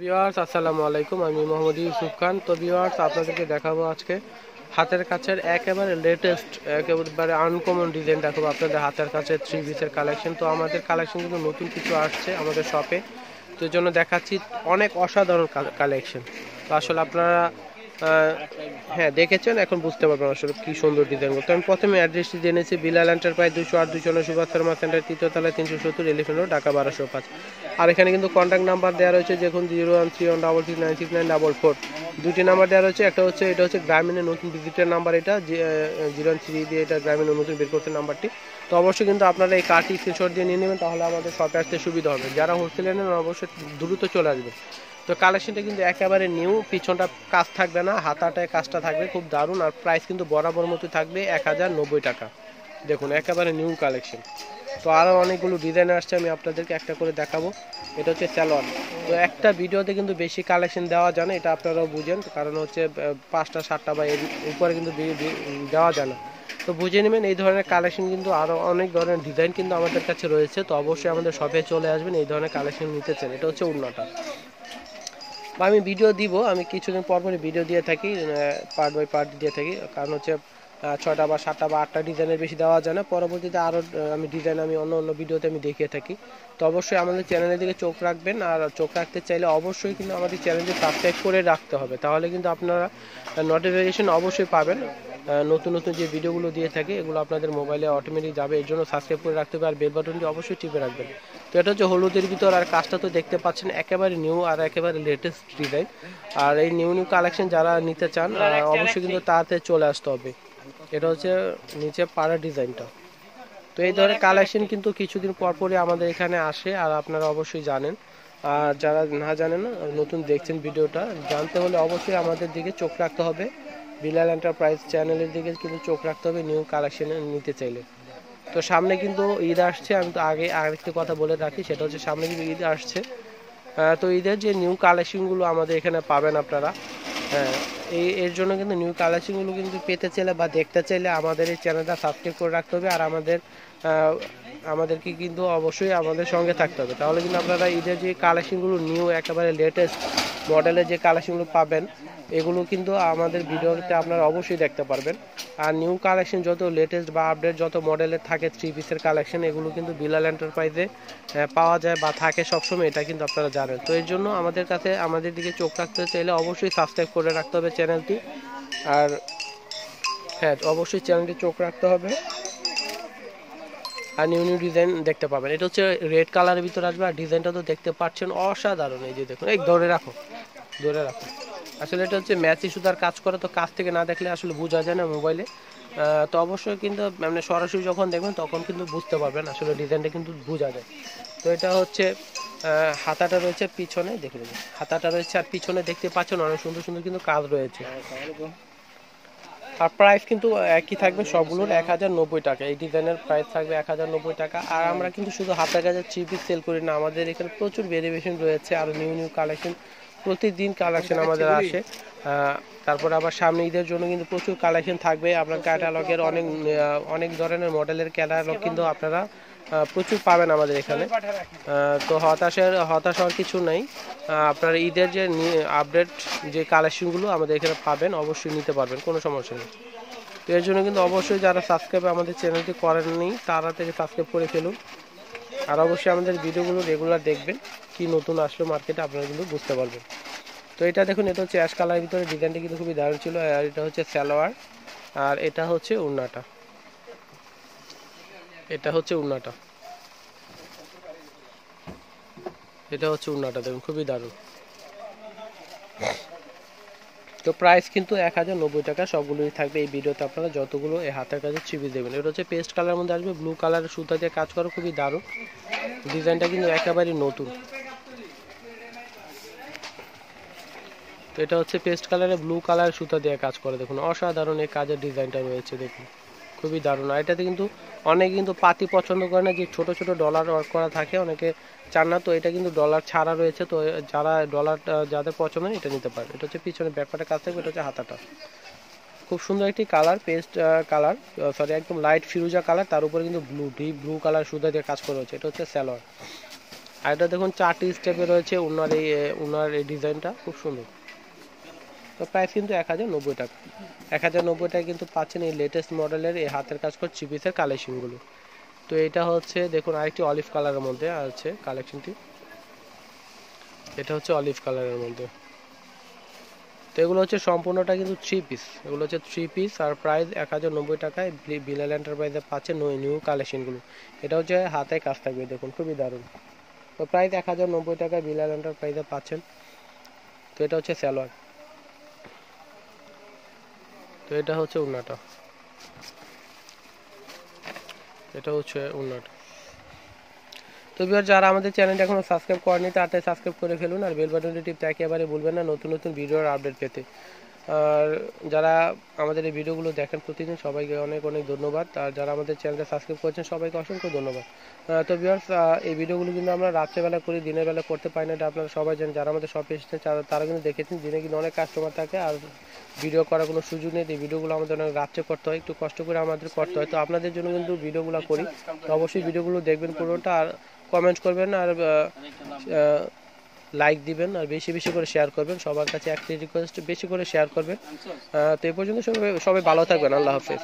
Viewers আসসালামু আলাইকুম, আমি মোহাম্মদ ইউসুফ খান। তো ভিউয়ার্স, আপনাদেরকে দেখাবো আজকে হাতের কাছের একেবারে লেটেস্ট, একেবারে আনকমন ডিজাইন দেখাবো আপনাদের হাতের কাছে থ্রি পিসের কালেকশন। তো আমাদের কালেকশন কিন্তু নতুন কিছু আসছে আমাদের শপে, তো এই জন্য দেখাচ্ছি অনেক অসাধারণ কালেকশন। তো আসলে আপনারা হ্যাঁ দেখেছেন, এখন বুঝতে পারবেন আসলে কি সুন্দর ডিজাইন। তো আমি প্রথমে অ্যাড্রেসটি জেনেছি বিলাল এন্টারপ্রাইজ 208 209 সুভাষ শর্মা সেন্টার, তৃতীয়তলায় 370 এলিফেন্ট রোড, ঢাকা 1205। আর এখানে কিন্তু কন্ট্যাক্ট নাম্বার দেওয়া রয়েছে, দেখুন 01316966944। দুটি নাম্বার দেওয়া রয়েছে, একটা হচ্ছে এটা হচ্ছে গ্রামীণের নতুন ভিজিটের নাম্বার, এটা 013 দিয়ে এটা গ্রামীণের নতুন বের করতে নাম্বারটি। তো অবশ্যই কিন্তু আপনারা এই কার্ডটি স্ক্রিনশট দিয়ে নিয়ে নেবেন, তাহলে আমাদের শপে আসতে সুবিধা হবে। যারা হোলসেলে নেন অবশ্যই দ্রুত চলে আসবে। তো কালেকশনটা কিন্তু একেবারে নিউ, পিছনটা কাজ থাকবে না, হাতাটায় কাজটা থাকবে, খুব দারুণ। আর প্রাইস কিন্তু বরাবর মতো থাকবে 1090 টাকা। দেখুন একেবারে নিউ কালেকশন। তো আরও অনেকগুলো ডিজাইন আসছে, আমি আপনাদেরকে একটা করে দেখাবো। এটা হচ্ছে স্যালোয়ার। তো একটা ভিডিওতে কিন্তু বেশি কালেকশন দেওয়া যায় না, এটা আপনারাও বুঝেন, কারণ হচ্ছে 5টা 7টা বা এর উপরে কিন্তু দেওয়া যায় না। তো বুঝে নেবেন, এই ধরনের কালেকশন কিন্তু আরও অনেক ধরনের ডিজাইন কিন্তু আমাদের কাছে রয়েছে। তো অবশ্যই আমাদের শপে চলে আসবেন এই ধরনের কালেকশন নিতে চান। এটা হচ্ছে ওড়নাটা, বা আমি ভিডিও দিব, আমি কিছুদিন পর পরই ভিডিও দিয়ে থাকি, পার্ট বাই পার্ট দিয়ে থাকি, কারণ হচ্ছে 6টা বা 7টা বা 8টা ডিজাইনের বেশি দেওয়া যায় না। পরবর্তীতে আরও আমি ডিজাইন আমি অন্য অন্য ভিডিওতে আমি দেখিয়ে থাকি। তো অবশ্যই আমাদের চ্যানেলের দিকে চোখ রাখবেন, আর চোখ রাখতে চাইলে অবশ্যই কিন্তু আমাদের চ্যানেলটি সাবস্ক্রাইব করে রাখতে হবে, তাহলে কিন্তু আপনারা নোটিফিকেশন অবশ্যই পাবেন। নতুন নতুন যে ভিডিওগুলো দিয়ে থাকি এগুলো আপনাদের মোবাইলে অটোমেটিক যাবে, এর জন্য সাবস্ক্রাইব করে রাখতে হবে, আর বেল বাটনটি অবশ্যই টিপে রাখবেন। তো এটা হচ্ছে হলুদের ভিতর, আর কাজটা তো দেখতে পাচ্ছেন একেবারে নিউ আর একেবারে লেটেস্ট ডিজাইন। আর এই নিউ নিউ কালেকশন যারা নিতে চান অবশ্যই কিন্তু তাড়াতাড়ি চলে আসতে হবে। এটা হচ্ছে নিচে পাড়া ডিজাইনটা। তো এই ধরনের কালেকশন কিন্তু কিছুদিন পর পরই আমাদের এখানে আসে, আর আপনারা অবশ্যই জানেন। আর যারা না জানেন, নতুন দেখছেন ভিডিওটা, জানতে হলে অবশ্যই আমাদের দিকে চোখ রাখতে হবে। বিলাল এন্টারপ্রাইজ চ্যানেলের দিকে কিন্তু চোখ রাখতে হবে নিউ কালেকশন নিতে চাইলে। তো সামনে কিন্তু ঈদ আসছে, আমি তো আগে আরেকটি কথা বলে রাখি, সেটা হচ্ছে সামনে কিন্তু ঈদ আসছে। তো ঈদের যে নিউ কালেকশনগুলো আমাদের এখানে পাবেন আপনারা, হ্যাঁ, এর জন্য কিন্তু নিউ কালেকশনগুলো কিন্তু পেতে চাইলে বা দেখতে চাইলে আমাদের এই চ্যানেলটা সাবস্ক্রাইব করে রাখতে হবে, আর আমাদেরকে কিন্তু অবশ্যই আমাদের সঙ্গে থাকতে হবে, তাহলে কিন্তু আপনারা ঈদের যে কালেকশনগুলো নিউ একেবারে লেটেস্ট মডেলের যে কালেকশনগুলো পাবেন, এগুলো কিন্তু আমাদের ভিডিওতে আপনারা অবশ্যই দেখতে পারবেন। আর নিউ কালেকশন যত লেটেস্ট বা আপডেট যত মডেলের থাকে থ্রি পিসের কালেকশন, এগুলো কিন্তু বিলাল এন্টারপ্রাইজে পাওয়া যায় বা থাকে সবসময়, এটা কিন্তু আপনারা জানেন। তো এর জন্য আমাদের কাছে আমাদের দিকে চোখ রাখতে চাইলে অবশ্যই সাবস্ক্রাইব করে রাখতে হবে চ্যানেলটি। আর হ্যাঁ, অবশ্যই চ্যানেলটি চোখ রাখতে হবে, আর নিউ নিউ ডিজাইন দেখতে পাবেন। এটা হচ্ছে রেড কালারের ভিতরে আসবে, আর ডিজাইনটা তো দেখতে পাচ্ছেন অসাধারণ। এই যে দেখুন, এই ধরে রাখো, ধরে রাখো। আসলে এটা হচ্ছে ম্যাচি সুতার কাজ করে, তো কাজ থেকে না দেখলে আসলে বোঝা যায় না মোবাইলে। তো অবশ্যই কিন্তু মানে সরাসরি যখন দেখবেন তখন কিন্তু বুঝতে পারবেন, আসলে ডিজাইনটা কিন্তু বোঝা যায়। তো এটা হচ্ছে হাতাটা রয়েছে পিছনে, দেখে নেবেন হাতাটা রয়েছে, আর পিছনে দেখতে পাচ্ছেন অনেক সুন্দর সুন্দর কিন্তু কাজ রয়েছে। আর প্রাইস কিন্তু একই থাকবে সবগুলোর 1090 টাকা। এই ডিজাইনের প্রাইস থাকবে 1090 টাকা। আর আমরা কিন্তু শুধু হাতের কাছে থ্রি পিস সেল করি না, আমাদের এখানে প্রচুর ভেরিয়েশন রয়েছে, আর নিউ নিউ কালেকশন প্রতিদিন কালেকশন আমাদের আসে। তারপর আবার সামনে ঈদের জন্য কিন্তু প্রচুর কালেকশন থাকবে। আপনার ক্যাটালগের অনেক ধরনের মডেলের ক্যাটালগ কিন্তু আপনারা প্রচুর পাবেন আমাদের এখানে। তো হতাশ হওয়ার কিছু নেই, আপনার ঈদের যে আপডেট যে কালেকশনগুলো আমাদের এখানে পাবেন, অবশ্যই নিতে পারবেন, কোনো সমস্যা নেই। তো এর জন্য কিন্তু অবশ্যই যারা সাবস্ক্রাইব আমাদের চ্যানেলটি করেননি তারা থেকে সাবস্ক্রাইব করে ফেলুন, আর অবশ্যই আমাদের ভিডিওগুলো রেগুলার দেখবেন, কি নতুন আসলো মার্কেটে আপনারা কিন্তু বুঝতে পারবেন। তো এটা দেখুন, এটা হচ্ছে অ্যাশ কালারের ভিতরে, ডিজাইনটা কিন্তু খুবই দারুণ ছিল। আর এটা হচ্ছে সালোয়ার, আর এটা হচ্ছে ওড়নাটা, এটা হচ্ছে ওড়নাটা, এটা হচ্ছে ওড়নাটা, দেখুন খুবই দারুণ। তো প্রাইস কিন্তু 1090 টাকা সবগুলোই থাকবে এই ভিডিওতে। আপনারা যতগুলো এই হাতের কাছে চিপি দেবেন, এটা হচ্ছে পেস্ট কালার মধ্যে আসবে, ব্লু কালারের সুতা দিয়ে কাজ করা, খুবই দারুণ। ডিজাইনটা কিন্তু একেবারেই নতুন। তো এটা হচ্ছে পেস্ট কালারে ব্লু কালারের সুতা দিয়ে কাজ করে, দেখুন অসাধারণ এই কাজের ডিজাইনটা রয়েছে, দেখুন খুবই দারুণ। আর এটাতে কিন্তু অনেকে কিন্তু পাতি পছন্দ করে না, যে ছোট ছোট ডলার ওয়ার্ক করা থাকে, অনেকে চান না, তো এটা কিন্তু ডলার ছাড়া রয়েছে। তো যারা ডলারটা যাদের পছন্দ এটা নিতে পারে। এটা হচ্ছে পিছনে ব্যাকপার্টের কাছ থেকে, এটা হচ্ছে হাতাটা, খুব সুন্দর একটি কালার, পেস্ট কালার, সরি একদম লাইট ফিরোজা কালার, তার উপরে কিন্তু ডিপ ব্লু কালার সুতা দিয়ে কাজ করা হচ্ছে। এটা হচ্ছে সালোয়ার। আর এটা দেখুন 4টি স্টেপে রয়েছে উনার এই ডিজাইনটা খুব সুন্দর। তো প্রাইস কিন্তু 1090 টাকা। 1090 টাকায় কিন্তু পাচ্ছেন এই লেটেস্ট মডেলের এই হাতের কাজ করা 3 পিসের কালেকশনগুলো। তো এটা হচ্ছে দেখুন আরেকটি অলিভ কালারের মধ্যে আছে কালেকশনটি, এটা হচ্ছে অলিভ কালারের মধ্যে। তো এগুলো হচ্ছে সম্পূর্ণটা কিন্তু 3 পিস, এগুলো হচ্ছে 3 পিস আর প্রাইস 1090 টাকায় বিলাল এন্টারপ্রাইজে পাচ্ছেন নিউ কালেকশনগুলো। এটা হচ্ছে হাতে কাজ থাকবে, দেখুন খুবই দারুণ। তো প্রাইস 1090 টাকায় বিলাল এন্টারপ্রাইজে পাচ্ছেন। তো এটা হচ্ছে সালোয়ার, তো এটা হচ্ছে ওড়নাটা, এটা হচ্ছে ওড়নাটা। তো ভিউয়ার যারা আমাদের চ্যানেলটা এখনো সাবস্ক্রাইব করেনি তাড়াতাড়ি সাবস্ক্রাইব করে ফেলুন আর বেল বাটনটি টিপতে একেবারে ভুলবেন না নতুন নতুন ভিডিওর আপডেট পেতে। আর যারা আমাদের এই ভিডিওগুলো দেখেন প্রতিদিন সবাইকে অনেক অনেক ধন্যবাদ, আর যারা আমাদের চ্যানেলটা সাবস্ক্রাইব করেছেন সবাইকে অসংখ্য ধন্যবাদ। তো ভিউয়ার্স এই ভিডিওগুলো কিন্তু আমরা রাত্রেবেলা করি, দিনের বেলা করতে পারি না, এটা আপনারা সবাই জানেন। যারা আমাদের শপে এসেছেন তারা কিন্তু দেখেছেন দিনে কিন্তু অনেক কাস্টমার থাকে আর ভিডিও করার কোনো সুযোগ নেই। এই ভিডিওগুলো আমাদের অনেক রাত্রে করতে হয়, একটু কষ্ট করে আমাদের করতে হয়। তো আপনাদের জন্য কিন্তু ভিডিওগুলো করি, তো অবশ্যই ভিডিওগুলো দেখবেন পুরোটা আর কমেন্ট করবেন আর লাইক দিবেন আর বেশি বেশি করে শেয়ার করবেন। সবার কাছে একটি রিকোয়েস্ট, বেশি করে শেয়ার করবেন। তো এই পর্যন্ত সবাই ভালো থাকবেন, আল্লাহ হাফেজ।